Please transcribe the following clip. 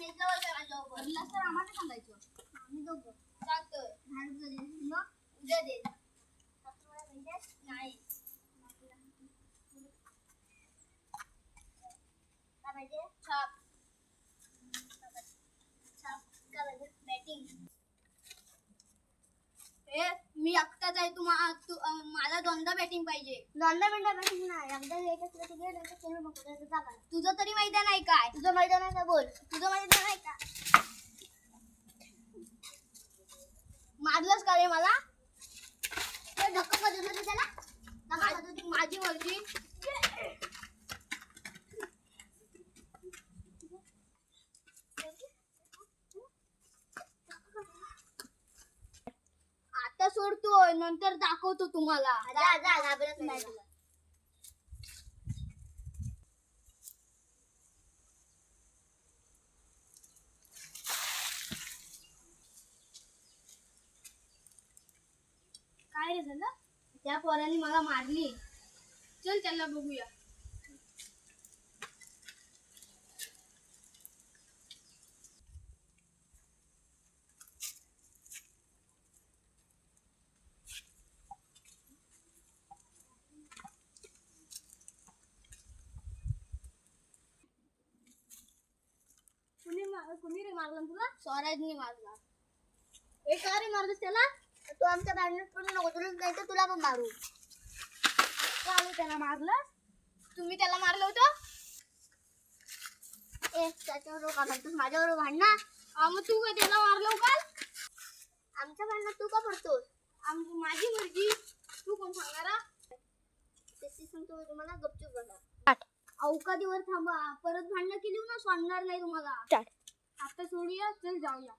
तर आम्हाला सांगायचं. आम्ही दोघं चालतोय. उद्या दे. नाही. छाप. मी एकटाच आहे. मला दोनदा बॅटिंग पाहिजे. दोनदा बॅटिंग नाही. एकदा घ्यायचं असलं तर घे, नाही तर नको. तुझं तरी मैदान आहे काय? तुझं मैदान आहे का? बोल. तुझं मैदान आहे का? मारलंस का रे मला? धक्का का दिला त्याला? माझी मर्जी. आता सोडतोय, नंतर दाखवतो तुम्हाला. जा जा, घाबरत नाही तुला. काय रे झालं? त्या पोराने मला मारली. चल त्याला बघूया. कुणी रे मारला तुला? स्वराजने मारला. का रे मारलंस त्याला? तू आमच्या भांडणात पडू नको. तुला नाही तर तुला पण मारू. का आम्ही त्याला मारलं? तुम्ही त्याला मारलं होतं? त्याच्यावर का म्हणतोस? माझ्यावर भांडणार? मग तू काय त्याला मारलं काल? आमच्या भांडणात तू का पडतोस? माझी मर्जी. तू कोण सांगणार? तेच सांगतो तुम्हाला. गपचूप बघा. अवकादीवर थांबा. परत भांडणं केली ना, सोडणार नाही तुम्हाला. आता सोडूया. चल जाऊया.